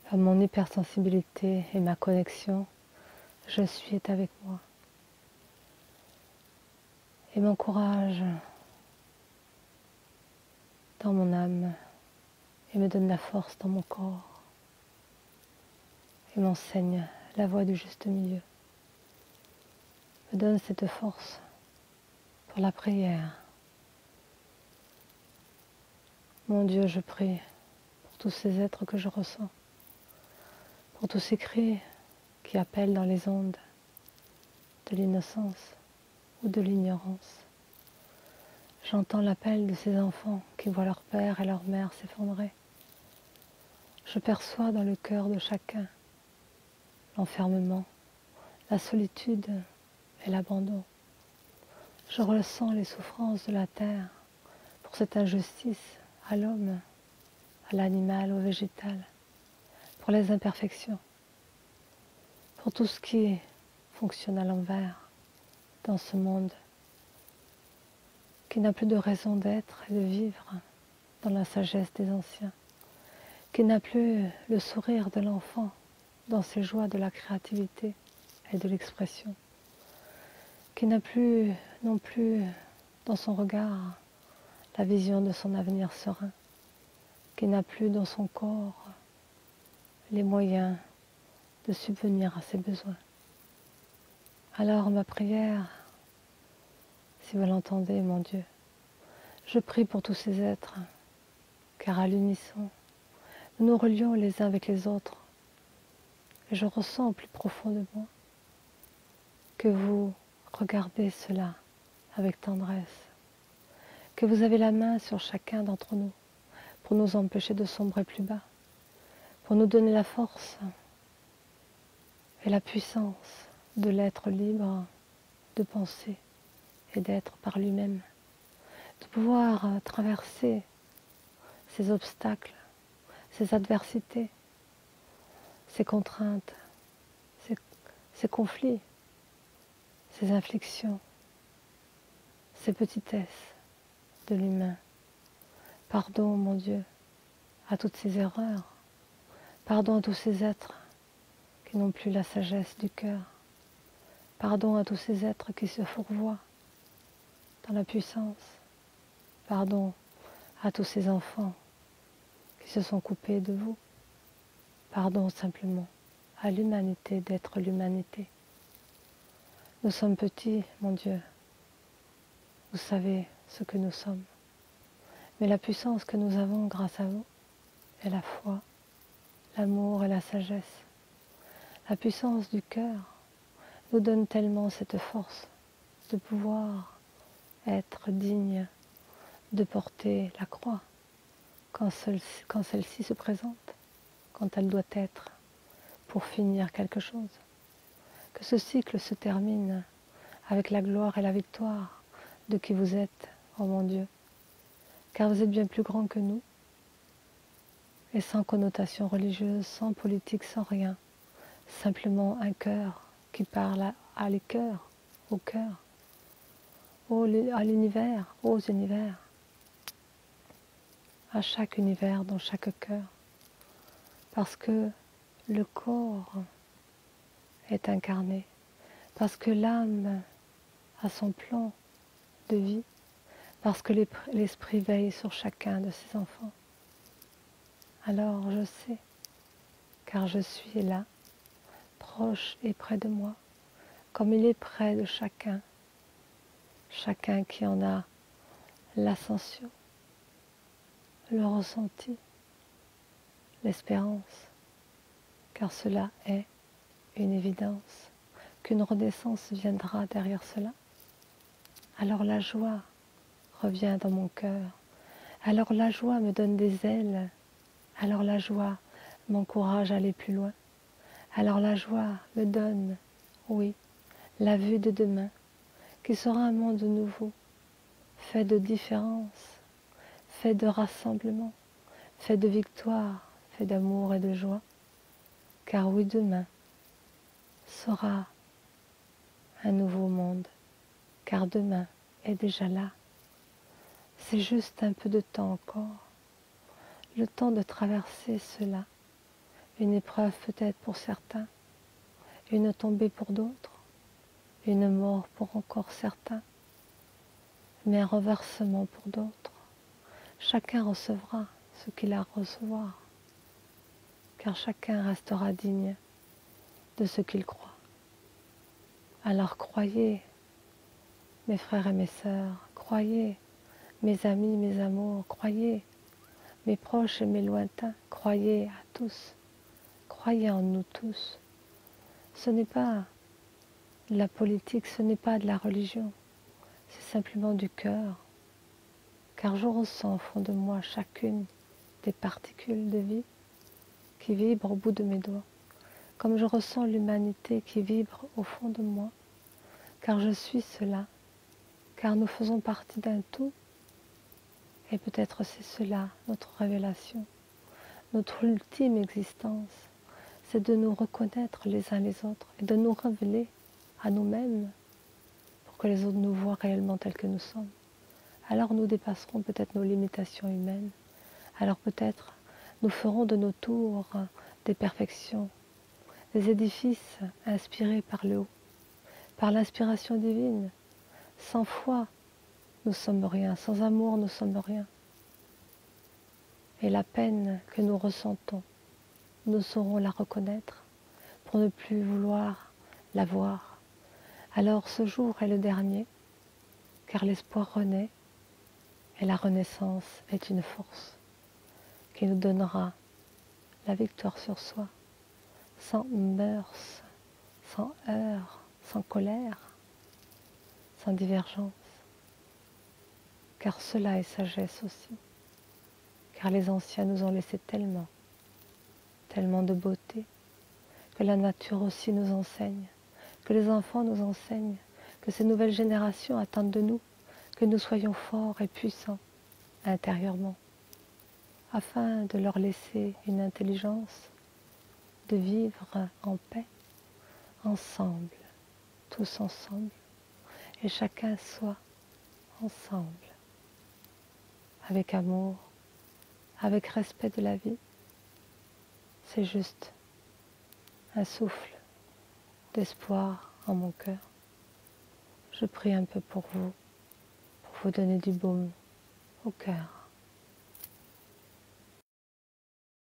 Par mon hypersensibilité et ma connexion, je suis est avec moi. Et m'encourage dans mon âme et me donne la force dans mon corps et m'enseigne la voie du juste milieu. Me donne cette force pour la prière. Mon Dieu, je prie pour tous ces êtres que je ressens, pour tous ces cris qui appellent dans les ondes de l'innocence ou de l'ignorance. J'entends l'appel de ces enfants qui voient leur père et leur mère s'effondrer. Je perçois dans le cœur de chacun l'enfermement, la solitude et l'abandon. Je ressens les souffrances de la terre pour cette injustice à l'homme, à l'animal, au végétal, pour les imperfections, pour tout ce qui fonctionne à l'envers dans ce monde, qui n'a plus de raison d'être et de vivre dans la sagesse des anciens, qui n'a plus le sourire de l'enfant dans ses joies de la créativité et de l'expression, qui n'a plus non plus dans son regard la vision de son avenir serein, qui n'a plus dans son corps les moyens de subvenir à ses besoins. Alors ma prière, si vous l'entendez, mon Dieu, je prie pour tous ces êtres, car à l'unisson, nous nous relions les uns avec les autres. Et je ressens au plus profond de moi que vous regardez cela avec tendresse, que vous avez la main sur chacun d'entre nous pour nous empêcher de sombrer plus bas, pour nous donner la force et la puissance de l'être libre, de penser et d'être par lui-même, de pouvoir traverser ces obstacles, ces adversités, ces contraintes, ces conflits, ces inflictions, ces petitesses de l'humain. Pardon, mon Dieu, à toutes ces erreurs. Pardon à tous ces êtres qui n'ont plus la sagesse du cœur. Pardon à tous ces êtres qui se fourvoient dans la puissance. Pardon à tous ces enfants qui se sont coupés de vous. Pardon simplement à l'humanité d'être l'humanité. Nous sommes petits, mon Dieu. Vous savez ce que nous sommes. Mais la puissance que nous avons grâce à vous est la foi, l'amour et la sagesse. La puissance du cœur nous donne tellement cette force de pouvoir être digne de porter la croix quand celle-ci se présente, quand elle doit être pour finir quelque chose. Que ce cycle se termine avec la gloire et la victoire de qui vous êtes, oh mon Dieu, car vous êtes bien plus grand que nous, et sans connotation religieuse, sans politique, sans rien, simplement un cœur qui parle à les cœurs, au cœur, à l'univers, aux univers, à chaque univers, dans chaque cœur, parce que le corps est incarné, parce que l'âme a son plan de vie, parce que l'esprit veille sur chacun de ses enfants. Alors je sais, car je suis là, proche et près de moi, comme il est près de chacun, chacun qui en a l'ascension, le ressenti, l'espérance, car cela est une évidence, qu'une renaissance viendra derrière cela. Alors la joie revient dans mon cœur, alors la joie me donne des ailes, alors la joie m'encourage à aller plus loin, alors la joie me donne, oui, la vue de demain, qui sera un monde nouveau, fait de différence, fait de rassemblement, fait de victoire, fait d'amour et de joie, car oui, demain sera un nouveau monde, car demain est déjà là. C'est juste un peu de temps encore, le temps de traverser cela, une épreuve peut-être pour certains, une tombée pour d'autres, une mort pour encore certains, mais un renversement pour d'autres. Chacun recevra ce qu'il a à recevoir, car chacun restera digne de ce qu'il croit. Alors croyez, mes frères et mes sœurs, croyez, mes amis, mes amours, croyez, mes proches et mes lointains, croyez à tous, croyez en nous tous. Ce n'est pas de la politique, ce n'est pas de la religion, c'est simplement du cœur, car je ressens au fond de moi chacune des particules de vie qui vibrent au bout de mes doigts, comme je ressens l'humanité qui vibre au fond de moi, car je suis cela, car nous faisons partie d'un tout, et peut-être c'est cela notre révélation, notre ultime existence, c'est de nous reconnaître les uns les autres et de nous révéler à nous-mêmes pour que les autres nous voient réellement tels que nous sommes. Alors nous dépasserons peut-être nos limitations humaines, alors peut-être nous ferons de nos tours des perfections, des édifices inspirés par le haut, par l'inspiration divine. Sans foi, nous sommes rien, sans amour, nous sommes rien. Et la peine que nous ressentons, nous saurons la reconnaître pour ne plus vouloir la voir. Alors ce jour est le dernier, car l'espoir renaît et la renaissance est une force qui nous donnera la victoire sur soi, sans mœurs, sans heurts, sans colère, sans divergence, car cela est sagesse aussi, car les anciens nous ont laissé tellement, tellement de beauté, que la nature aussi nous enseigne, que les enfants nous enseignent, que ces nouvelles générations attendent de nous que nous soyons forts et puissants intérieurement, afin de leur laisser une intelligence, de vivre en paix, ensemble, tous ensemble, et chacun soit ensemble, avec amour, avec respect de la vie. C'est juste un souffle d'espoir en mon cœur. Je prie un peu pour vous donner du baume au cœur.